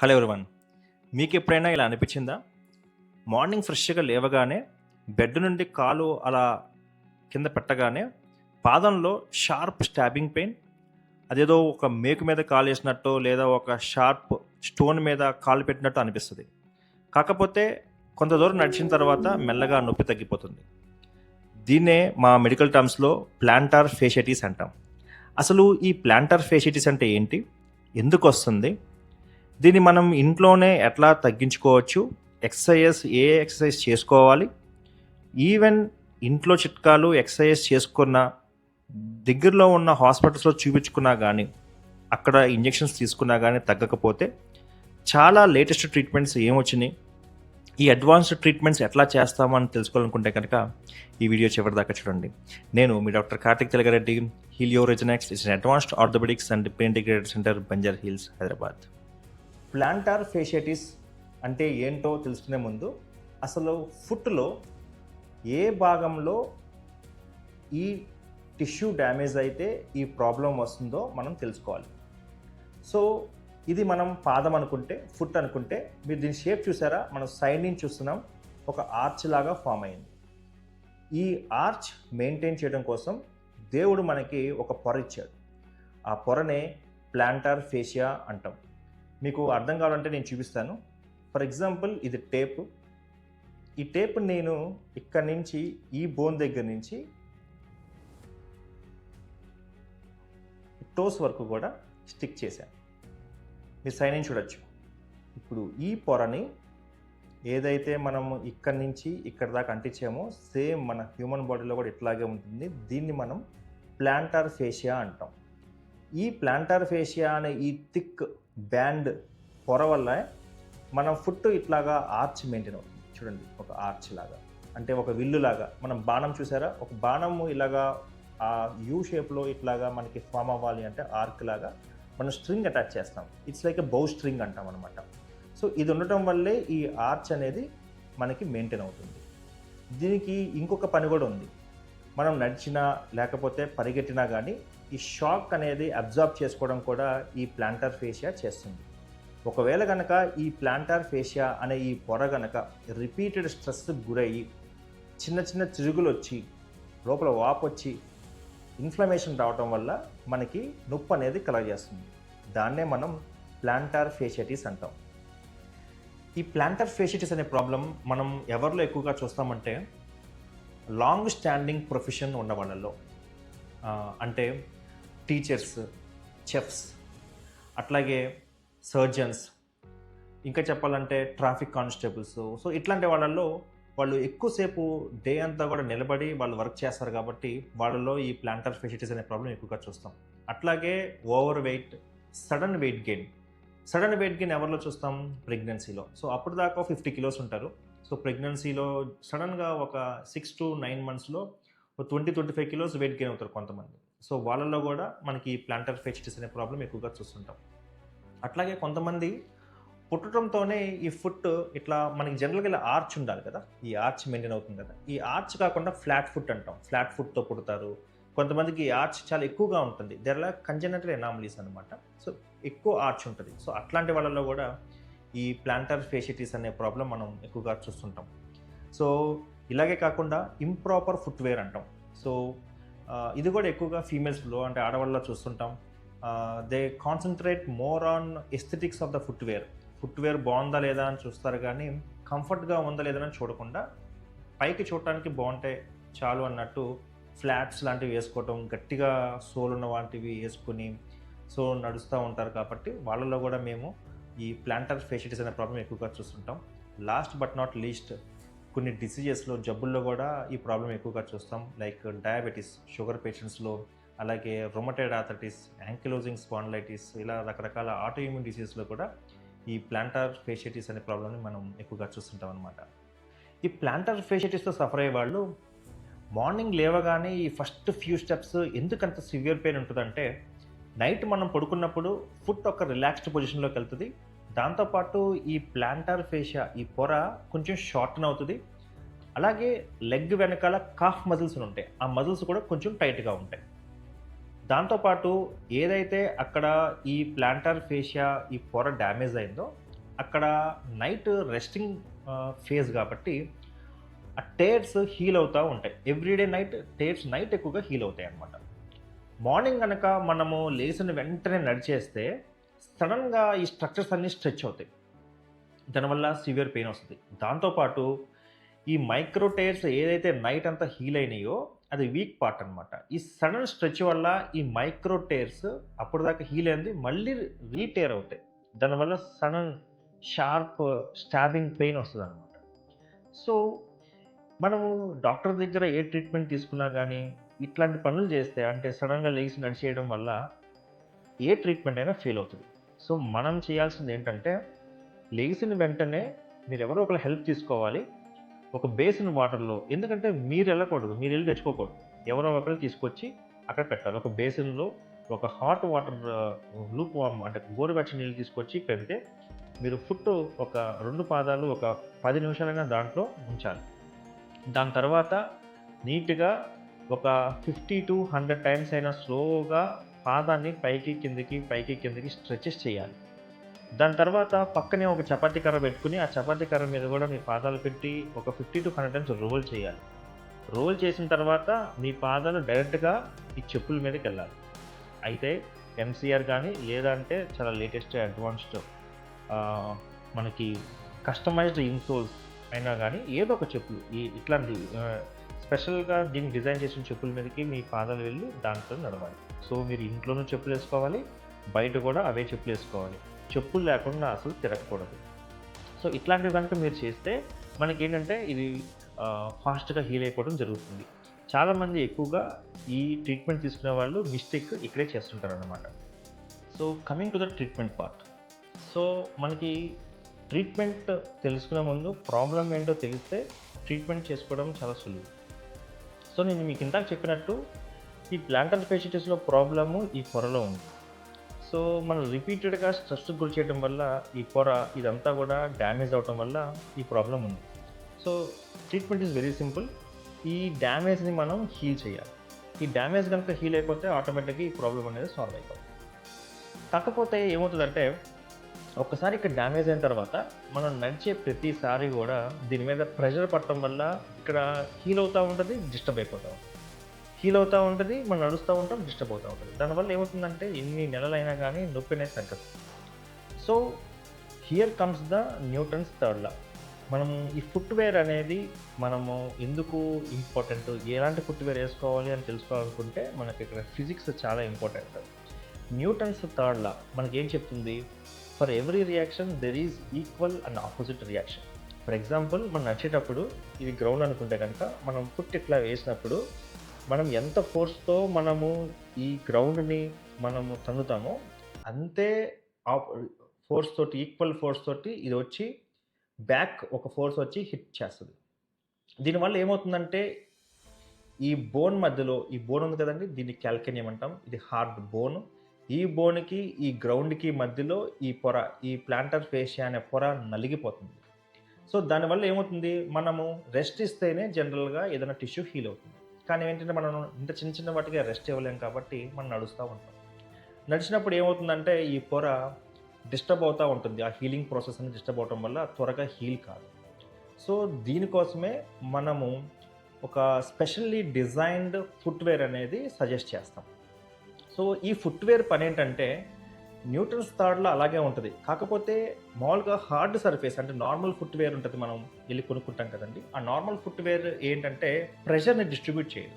Hello everyone. మీకు ఎప్పుడైనా ఇలా అనిపించిందా? మార్నింగ్ ఫ్రెష్‌గా లేవగానే బెడ్ నుండి కాలు అలా కింద పెట్టగానే పాదంలో షార్ప్ స్టాబింగ్ పెయిన్, అదేదో ఒక మేకు మీద కాలేసినట్టో లేదా ఒక షార్ప్ స్టోన్ మీద కాలు పెట్టినట్టు అనిపిస్తది. కాకపోతే కొంత దూరం నడిచిన తర్వాత మెల్లగా నొప్పి తగ్గిపోతుంది. దీన్నే మా మెడికల్ టర్మ్స్‌లో ప్లాంటార్ ఫేషియటిస్ అంటాం. అసలు ఈ ప్లాంటార్ ఫేషియటిస్ అంటే ఏంటి? ఎందుకొస్తుంది? దీన్ని మనం ఇంట్లోనే ఎట్లా తగ్గించుకోవచ్చు? ఎక్సర్సైజ్ చేసుకోవాలి? ఈవెన్ ఇంట్లో చిట్కాలు ఎక్సర్సైజ్ చేసుకున్న, దగ్గరలో ఉన్న హాస్పిటల్స్‌లో చూపించుకున్నా గానీ, అక్కడ ఇంజెక్షన్స్ తీసుకున్నా గానీ తగ్గకపోతే, చాలా లేటెస్ట్ ట్రీట్మెంట్స్ ఏమొచ్చినియి, ఈ అడ్వాన్స్డ్ ట్రీట్మెంట్స్ ఎట్లా చేస్తామని తెలుసుకోవాలనుకుంటే కనుక, ఈ వీడియో చివరిదాకా చూడండి. నేను మీ doctor Karthik Telagareddy, Helio Regenex it's an advanced orthopaedics and pain integrated centre, Banjara hills, Hyderabad. Plantar fasciitis అంటే ఏంటో తెలుసుకునే ముందు అసలు ఫుట్లో ఏ భాగంలో ఈ టిష్యూ డ్యామేజ్ అయితే ఈ ప్రాబ్లం వస్తుందో మనం తెలుసుకోవాలి. సో ఇది మనం పాదం అనుకుంటే, ఫుట్ అనుకుంటే, మీరు దీని షేప్ చూసారా? మనం సైడ్ నుంచి చూస్తున్నాం, ఒక ఆర్చ్ లాగా ఫామ్ అయింది. ఈ ఆర్చ్ మెయింటైన్ చేయడం కోసం దేవుడు మనకి ఒక పొర ఇచ్చాడు. ఆ పొరనే ప్లాంటార్ ఫేషియా అంటాం. మీకు అర్థం కావాలంటే నేను చూపిస్తాను. ఫర్ ఎగ్జాంపుల్ ఇది టేప్. ఈ టేప్ నేను ఇక్కడి నుంచి ఈ బోన్ దగ్గర నుంచి టోస్ వరకు కూడా స్టిక్ చేశాను. మీరు సైన్ నుంచి చూడొచ్చు. ఇప్పుడు ఈ పొరని ఏదైతే మనము ఇక్కడి నుంచి ఇక్కడ దాకా అంటించామో సేమ్ మన హ్యూమన్ బాడీలో కూడా ఇట్లాగే ఉంటుంది. దీన్ని మనం ప్లాంటార్ ఫేషియా అంటాం. ఈ ప్లాంటార్ ఫేషియా అనే ఈ థిక్ బ్యాండ్ పొర వల్ల మనం ఫుట్ ఇట్లాగా ఆర్చ్ మెయింటైన్ అవుతుంది. చూడండి, ఒక ఆర్చ్ లాగా, అంటే ఒక విల్లు లాగా. మనం బాణం చూసారా? ఒక బాణము ఇలాగా ఆ యూ షేప్లో ఇట్లాగా మనకి ఫామ్ అవ్వాలి అంటే ఆర్క్ లాగా మనం స్ట్రింగ్ అటాచ్ చేస్తాం. It's like a bow string అంటాం అనమాట. సో ఇది ఉండటం వల్లే ఈ ఆర్చ్ అనేది మనకి మెయింటైన్ అవుతుంది. దీనికి ఇంకొక పని కూడా ఉంది. మనం నడిచినా లేకపోతే పరిగెట్టినా కానీ ఈ షాక్ అనేది అబ్జార్బ్ చేసుకోవడం కూడా ఈ ప్లాంటార్ ఫేషియా చేస్తుంది. ఒకవేళ కనుక ఈ ప్లాంటార్ ఫేషియా అనే ఈ పొర కనుక రిపీటెడ్ స్ట్రెస్కి గురయ్యి చిన్న చిన్న చిరుగులు వచ్చి లోపల వాపు వచ్చి ఇన్ఫ్లమేషన్ రావటం వల్ల మనకి నొప్పి అనేది కలగజేస్తుంది. దాన్నే మనం ప్లాంటార్ ఫేషియటిస్ అంటాం. ఈ ప్లాంటార్ ఫేషియటిస్ అనే ప్రాబ్లం మనం ఎవరిలో ఎక్కువగా చూస్తామంటే లాంగ్ స్టాండింగ్ ప్రొఫెషన్ ఉన్న వాళ్ళలో, అంటే టీచర్స్, చెఫ్స్, అట్లాగే సర్జన్స్, ఇంకా చెప్పాలంటే ట్రాఫిక్ కానిస్టేబుల్స్. సో ఇట్లాంటి వాళ్ళల్లో వాళ్ళు ఎక్కువసేపు డే అంతా కూడా నిలబడి వాళ్ళు వర్క్ చేస్తారు కాబట్టి వాళ్ళలో ఈ ప్లాంటార్ ఫేషియటిస్ అనే ప్రాబ్లం ఎక్కువగా చూస్తాం. అట్లాగే over weight, sudden weight gain ఎవరిలో చూస్తాం? ప్రెగ్నెన్సీలో. సో అప్పుడు దాకా 50 కిలోస్ ఉంటారు. సో ప్రెగ్నెన్సీలో సడన్గా ఒక 6 to 9 మంత్స్లో 20-25 కిలోస్ వెయిట్ గెయిన్ అవుతారు కొంతమంది. సో వాళ్ళలో కూడా మనకి ప్లాంటార్ ఫేషియటిస్ అనే ప్రాబ్లం ఎక్కువగా చూస్తుంటాం. అట్లాగే కొంతమంది పుట్టడంతోనే ఈ ఫుట్ ఇట్లా మనకి జనరల్గా ఇలా ఆర్చ్ ఉండాలి కదా, ఈ ఆర్చ్ మెయింటైన్ అవుతుంది కదా. ఈ ఆర్చ్ కాకుండా ఫ్లాట్ ఫుట్ అంటాం. ఫ్లాట్ ఫుట్తో పుడతారు. కొంతమందికి ఈ ఆర్చ్ చాలా ఎక్కువగా ఉంటుంది. దేర్ ఆర్ కంజెనిటల్ ఎనామలీస్ అనమాట. సో ఎక్కువ ఆర్చ్ ఉంటుంది. సో అట్లాంటి వాళ్ళలో కూడా ఈ ప్లాంటార్ ఫేషియటిస్ అనే ప్రాబ్లం మనం ఎక్కువగా చూస్తుంటాం. సో ఇలాగే కాకుండా ఇంప్రాపర్ ఫుట్వేర్ అంటాం. సో ఇది కూడా ఎక్కువగా ఫీమేల్స్లో, అంటే ఆడవాళ్ళలో చూస్తుంటాం. They concentrate more on aesthetics of the footwear బాగుందా లేదా అని చూస్తారు, కానీ కంఫర్ట్గా ఉందా లేదా అని చూడకుండా పైకి చూడటానికి బాగుంటే చాలు అన్నట్టు ఫ్లాట్స్ లాంటివి వేసుకోవటం, గట్టిగా సోల్ ఉన్న వాటివి వేసుకుని సో నడుస్తూ ఉంటారు. కాబట్టి వాళ్ళలో కూడా మేము ఈ ప్లాంటార్ ఫేషియటిస్ అనే ప్రాబ్లం ఎక్కువగా చూస్తుంటాం. లాస్ట్ బట్ నాట్ లీస్ట్, కొన్ని డిసీజెస్లో, జబ్బుల్లో కూడా ఈ ప్రాబ్లం ఎక్కువగా చూస్తాం. లైక్ డయాబెటీస్, షుగర్ పేషెంట్స్లో, అలాగే రొమటైడ్ ఆర్థరైటిస్, యాంకిలోజింగ్ స్పాండిలైటిస్, ఇలా రకరకాల ఆటోఇమ్యూన్ డిసీజ్లో కూడా ఈ ప్లాంటార్ ఫేషియటిస్ అనే ప్రాబ్లమ్ని మనం ఎక్కువగా చూస్తుంటాం అనమాట. ఈ ప్లాంటార్ ఫేషియటిస్తో సఫర్ అయ్యే వాళ్ళు మార్నింగ్ లేవగానే ఈ ఫస్ట్ ఫ్యూ స్టెప్స్ ఎందుకంత సివియర్ పెయిన్ ఉంటుందంటే, నైట్ మనం పడుకున్నప్పుడు ఫుట్ ఒక రిలాక్స్డ్ పొజిషన్లోకి వెళ్తుంది. దాంతోపాటు ఈ ప్లాంటార్ ఫేషియా, ఈ పొర కొంచెం షార్టన్ అవుతుంది. అలాగే లెగ్ వెనకాల కాఫ్ మజిల్స్ ఉంటాయి, ఆ మజిల్స్ కూడా కొంచెం టైట్గా ఉంటాయి. దాంతోపాటు ఏదైతే అక్కడ ఈ ప్లాంటార్ ఫేషియా ఈ పొర డ్యామేజ్ అయిందో అక్కడ నైట్ రెస్టింగ్ ఫేజ్ కాబట్టి ఆ టేర్స్ హీల్ అవుతూ ఉంటాయి. ఎవ్రీడే టేర్స్ నైట్ ఎక్కువగా హీల్ అవుతాయి అన్నమాట. మార్నింగ్ కనుక మనము లేచిన వెంటనే నడిచేస్తే సడన్గా ఈ స్ట్రక్చర్స్ అన్నీ స్ట్రెచ్ అవుతాయి. దానివల్ల సివియర్ పెయిన్ వస్తుంది. దాంతోపాటు ఈ మైక్రో టైర్స్ ఏదైతే నైట్ అంతా హీల్ అయినాయో అది వీక్ పార్ట్ అనమాట. ఈ సడన్ స్ట్రెచ్ వల్ల ఈ మైక్రో టైర్స్ అప్పటిదాకా హీల్ అయింది మళ్ళీ రీటేర్ అవుతాయి. దానివల్ల సడన్ షార్ప్ స్టాబింగ్ పెయిన్ వస్తుందన్నమాట. సో మనము డాక్టర్ దగ్గర ఏ ట్రీట్మెంట్ తీసుకున్నా కానీ ఇట్లాంటి పనులు చేస్తే అంటే సడన్గా లేచి నడిచేయడం వల్ల ఏ ట్రీట్మెంట్ అయినా ఫెయిల్ అవుతుంది. సో మనం చేయాల్సింది ఏంటంటే లేచిన వెంటనే మీరెవరో ఒకరు హెల్ప్ తీసుకోవాలి. ఒక బేసిన్ వాటర్‌లో ఎందుకంటే మీరు వెళ్ళకూడదు. మీరు వెళ్లి తెచ్చుకోకూడదు. ఎవరో ఒకరు తీసుకొచ్చి అక్కడ పెట్టాలి. ఒక బేసిన్‌లో ఒక హాట్ వాటర్ లూక్ వార్మ్ అంటే గోరువెచ్చని నీళ్ళు తీసుకొచ్చి పెడితే మీరు ఫుట్ ఒక 2 పాదాలు ఒక 10 నిమిషాలైనా దాంట్లో ఉంచాలి. దాని తర్వాత నీట్‌గా ఒక 50-100 టైమ్స్ అయినా స్లోగా పాదాన్ని పైకి, కిందకి స్ట్రెచెస్ చేయాలి. దాని తర్వాత పక్కనే ఒక చపాతీ కర్ర పెట్టుకొని, ఆ చపాతీ కర్ర మీద కూడా మీ పాదాలు పెట్టి ఒక 50-100 టైమ్స్ రోల్ చేయాలి. రోల్ చేసిన తర్వాత మీ పాదాలు డైరెక్ట్‌గా ఈ చెప్పుల మీదకెళ్ళాలి. అయితే ఎంసీఆర్ కానీ లేదంటే చాలా లేటెస్ట్ అడ్వాన్స్డ్ మనకి కస్టమైజ్డ్ ఇన్సోల్స్ అయినా కానీ ఏదో ఒక చెప్పులు ఇట్లాంటి స్పెషల్గా దీన్ని డిజైన్ చేసిన చెప్పుల మీదకి మీ పాదాలు వెళ్ళి దాంట్లో నడవాలి. సో మీరు ఇంట్లోనూ చెప్పులు వేసుకోవాలి, బయట కూడా అవే చెప్పులు వేసుకోవాలి. చెప్పులు లేకుండా అసలు తిరగకూడదు. సో ఇట్లాంటివి కనుక మీరు చేస్తే మనకేంటంటే ఇది ఫాస్ట్గా హీల్ అయిపోవడం జరుగుతుంది. చాలామంది ఎక్కువగా ఈ ట్రీట్మెంట్ తీసుకునే వాళ్ళు మిస్టేక్ ఇక్కడే చేస్తుంటారన్నమాట. So coming to the treatment part. So మనకి ట్రీట్మెంట్ తెలుసుకునే ముందు ప్రాబ్లం ఏంటో తెలిస్తే ట్రీట్మెంట్ చేసుకోవడం చాలా సులువు. సో నేను మీకు ఇందాక చెప్పినట్టు ఈ ప్లాంటర్ ఫేషిటిస్లో ప్రాబ్లము ఈ పొరలో ఉంది. సో మనం రిపీటెడ్గా స్ట్రెస్కి గురి చేయడం వల్ల ఈ పొర ఇదంతా కూడా డ్యామేజ్ అవటం వల్ల ఈ ప్రాబ్లం ఉంది. So treatment is very simple. ఈ డ్యామేజ్ని మనం హీల్ చేయాలి. ఈ డ్యామేజ్ కనుక హీల్ అయిపోతే ఆటోమేటిక్గా ఈ ప్రాబ్లం అనేది సాల్వ్ అయిపోతుంది. కాకపోతే ఏమవుతుందంటే ఒక్కసారి ఇక్కడ డ్యామేజ్ అయిన తర్వాత మనం నడిచే ప్రతిసారి కూడా దీని మీద ప్రెషర్ పడటం వల్ల ఇక్కడ హీల్ అవుతూ ఉంటుంది, డిస్టర్బ్ అయిపోతూ ఉంటుంది. హీల్ అవుతూ ఉంటుంది, మనం నడుస్తూ ఉంటాం, డిస్టర్బ్ అవుతూ ఉంటుంది. దానివల్ల ఏమవుతుందంటే ఎన్ని నెలలైనా కానీ నొప్పి అనేది తగ్గదు. So here comes the Newton's third law. మనం ఈ ఫుట్వేర్ అనేది మనము ఎందుకు ఇంపార్టెంట్, ఎలాంటి ఫుట్వేర్ వేసుకోవాలి అని తెలుసుకోవాలనుకుంటే మనకి ఇక్కడ ఫిజిక్స్ చాలా ఇంపార్టెంట్. న్యూటన్స్ థర్డ్ లా మనకి ఏం చెప్తుంది? For every reaction there is equal and opposite reaction. For example మనం నడిచేటప్పుడు ఇది గ్రౌండ్ అనుకుంటే కనుక మనం ఫుట్ ఇట్లా వేసినప్పుడు మనం ఎంత ఫోర్స్తో మనము ఈ గ్రౌండ్ని మనము తన్నుతామో అంతే ఫోర్స్ తోటి, ఈక్వల్ ఫోర్స్ తోటి ఇది వచ్చి బ్యాక్ ఒక ఫోర్స్ వచ్చి హిట్ చేస్తుంది. దీనివల్ల ఏమవుతుందంటే ఈ బోన్ మధ్యలో, ఈ బోన్ ఉంది కదండి, దీన్ని క్యాల్కేనియం అంటాం. ఇది హార్డ్ బోన్. ఈ బోన్కి ఈ గ్రౌండ్కి మధ్యలో ఈ పొర, ఈ ప్లాంటర్ ఫేషియా అనే పొర నలిగిపోతుంది. సో దానివల్ల ఏమవుతుంది, మనము రెస్ట్ ఇస్తేనే జనరల్గా ఏదైనా టిష్యూ హీల్ అవుతుంది. కానీ ఏంటంటే మనం ఇంత చిన్న వాటికి రెస్ట్ ఇవ్వలేం కాబట్టి మనం నడుస్తూ ఉంటాం. నడిచినప్పుడు ఏమవుతుందంటే ఈ పొర డిస్టర్బ్ అవుతూ ఉంటుంది. ఆ హీలింగ్ ప్రాసెస్ అనేది డిస్టర్బ్ అవడం వల్ల త్వరగా హీల్ కాదు. సో దీనికోసమే మనము ఒక స్పెషల్లీ డిజైన్డ్ ఫుట్వేర్ అనేది సజెస్ట్ చేస్తాం. సో ఈ ఫుట్వేర్ పని ఏంటంటే న్యూటన్స్ థర్డ్లో అలాగే ఉంటుంది. కాకపోతే మామూలుగా హార్డ్ సర్ఫేస్ అంటే నార్మల్ ఫుట్వేర్ ఉంటుంది, మనం వెళ్ళి కొనుక్కుంటాం కదండి. ఆ నార్మల్ ఫుట్వేర్ ఏంటంటే ప్రెషర్ని డిస్ట్రిబ్యూట్ చేయదు.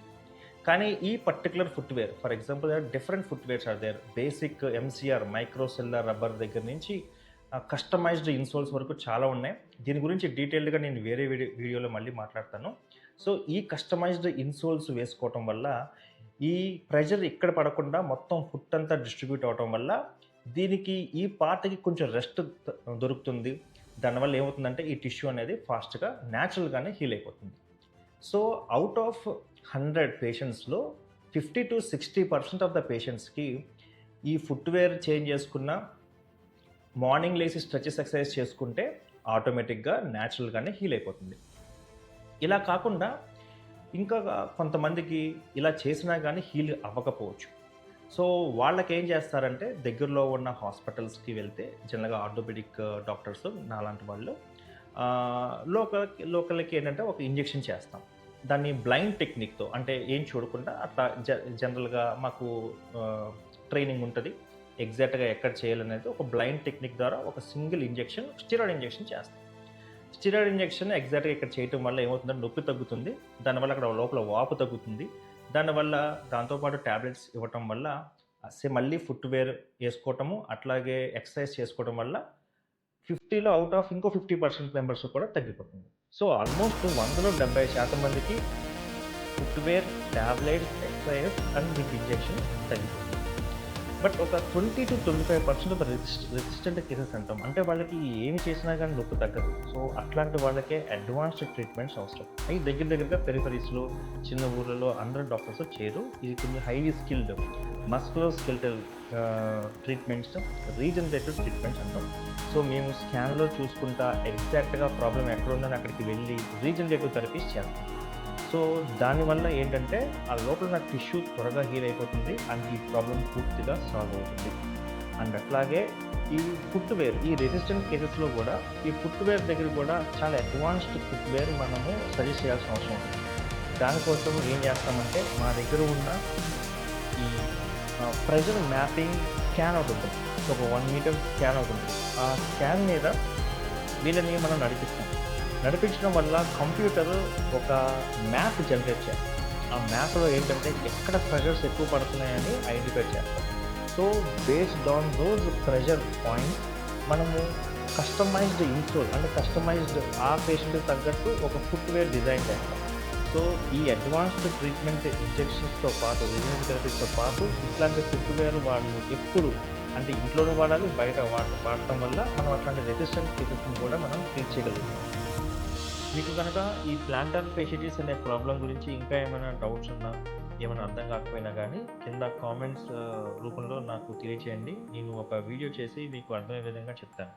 కానీ ఈ particular footwear, for example different footwears are there. Basic MCR microcellular rubber దగ్గర నుంచి కస్టమైజ్డ్ ఇన్సోల్స్ వరకు చాలా ఉన్నాయి. దీని గురించి డీటెయిల్డ్గా నేను వేరే వీడియోలో మళ్ళీ మాట్లాడతాను. సో ఈ కస్టమైజ్డ్ ఇన్సోల్స్ వేసుకోవటం వల్ల ఈ ప్రెషర్ ఇక్కడ పడకుండా మొత్తం ఫుట్ అంతా డిస్ట్రిబ్యూట్ అవటం వల్ల దీనికి ఈ పార్ట్కి కొంచెం రెస్ట్ దొరుకుతుంది. దానివల్ల ఏమవుతుందంటే ఈ టిష్యూ అనేది ఫాస్ట్గా న్యాచురల్గానే హీల్ అయిపోతుంది. So out of 100 పేషెంట్స్లో 50-60% of the పేషెంట్స్కి ఈ ఫుట్వేర్ చేంజ్ చేసుకున్న, మార్నింగ్ లేసి స్ట్రెచెస్ ఎక్సర్సైజ్ చేసుకుంటే ఆటోమేటిక్గా న్యాచురల్గానే హీల్ అయిపోతుంది. ఇలా కాకుండా ఇంకా కొంతమందికి ఇలా చేసినా కానీ హీల్ అవ్వకపోవచ్చు. సో వాళ్ళకేం చేస్తారంటే దగ్గరలో ఉన్న హాస్పిటల్స్‌కి వెళ్తే జనరల్‌గా ఆర్థోపెడిక్ డాక్టర్స్ నాలాంటి వాళ్ళు లోకల్‌కి ఏంటంటే ఒక ఇంజెక్షన్ చేస్తాం. దాన్ని బ్లైండ్ టెక్నిక్‌తో అంటే ఏం చూడకుండా అట్లా జనరల్‌గా మాకు ట్రైనింగ్ ఉంటది. ఎగ్జాక్ట్‌గా ఎక్కడ చేయాలనేది ఒక బ్లైండ్ టెక్నిక్ ద్వారా ఒక సింగిల్ ఇంజెక్షన్ స్టెరాయిడ్ ఇంజెక్షన్ చేస్తాం. స్టెరాయిడ్ ఇంజెక్షన్ ఎగ్జాక్ట్‌గా ఇక్కడ చేయటం వల్ల ఏమవుతుందంటే నొప్పి తగ్గుతుంది. దానివల్ల అక్కడ లోపల వాపు తగ్గుతుంది. దానివల్ల దాంతో పాటు టాబ్లెట్స్ ఇవ్వటం వల్ల మళ్ళీ ఫుట్‌వేర్ ఏసుకోవటము, అట్లాగే ఎక్సర్సైజ్ చేసుకోవడం వల్ల 50లో ఔట్ ఆఫ్ ఇంకో 50% మెంబర్స్ కూడా తగ్గిపోతుంది. సో, ఆల్మోస్ట్ 100లో 70% మందికి footwear, tablets, exercise and with injection తగ్గిపోతుంది. బట్ ఒక 20-25% ఆఫ్ రెసిస్టెంట్ కేసెస్ అంటాం. అంటే వాళ్ళకి ఏమి చేసినా గానీ నొప్పి తగ్గదు. సో, అట్లాంటి వాళ్ళకే అడ్వాన్స్డ్ ట్రీట్మెంట్స్ అవసరం. అయి దగ్గరగా పెరిఫెరీస్‌లో, చిన్న ఊర్లలో అందరు డాక్టర్స్ చేయరు. ఇది కొంచెం highly skilled musculoskeletal treatments, regenerative treatments అంటాం. సో, మేము స్కాన్‌లో చూసుకుంటా ఎగ్జాక్ట్‌గా ప్రాబ్లమ్ ఎక్కడుందని అక్కడికి వెళ్ళి రీజనరేటివ్ థెరపీస్ చేస్తాం. సో, దానివల్ల ఏంటంటే ఆ లోపల ఉన్న టిష్యూ త్వరగా హీల్ అయిపోతుంది అండ్ ఈ ప్రాబ్లమ్ పూర్తిగా సాల్వ్ అవుతుంది. అండ్ అట్లాగే ఈ ఫుట్‌వేర్ ఈ రెసిస్టెంట్ కేసెస్‌లో కూడా ఈ ఫుట్‌వేర్ దగ్గర కూడా చాలా అడ్వాన్స్డ్ ఫుట్‌వేర్ మనము సజెస్ట్ చేయాల్సిన అవసరం ఉంటుంది. దానికోసం ఏం చేస్తామంటే మా దగ్గర ఉన్న ఈ ప్రెషర్ మ్యాపింగ్ స్కాన్ ఒకటి ఉంటుంది. ఒక 1 మీటర్ స్కాన్ ఒకటి ఉంటుంది. ఆ స్కాన్ మీద వీళ్ళని మనం నడిపించడం వల్ల కంప్యూటర్ ఒక మ్యాప్ జనరేట్ చేస్తుంది. ఆ మ్యాప్‌లో ఏంటంటే ఎక్కడ ప్రెషర్స్ ఎక్కువ పడుతున్నాయని ఐడెంటిఫై చేస్తాం. So, based on those pressure points మనము కస్టమైజ్డ్ ఇన్సోల్ అంటే కస్టమైజ్డ్ ఆ పేషెంట్‌కి తగ్గట్టు ఒక ఫుట్‌వేర్ డిజైన్ చేస్తాం. సో, ఈ అడ్వాన్స్డ్ ట్రీట్మెంట్ ఇంజెక్షన్స్‌తో పాటు రీజనరేటివ్ థెరపీస్‌తో పాటు ఇట్లాంటి ఫుట్‌వేర్ వాళ్ళు ఎప్పుడు అంటే ఇంట్లోనే వాడాలి, బయట వాడటం వల్ల మనం అట్లాంటి రెసిస్టెంట్ కేసెస్‌ని కూడా మనం ట్రీట్ చేయగలుగుతాం. మీకు కనుక ఈ ప్లాంటార్ ఫేషిటిస్ అనే ప్రాబ్లమ్ గురించి ఇంకా ఏమైనా డౌట్స్ ఉన్నా, ఏమైనా అర్థం కాకపోయినా కానీ కింద కామెంట్స్ రూపంలో నాకు తెలియచేయండి. నేను ఒక వీడియో చేసి మీకు అర్థమయ్యే విధంగా చెప్తాను.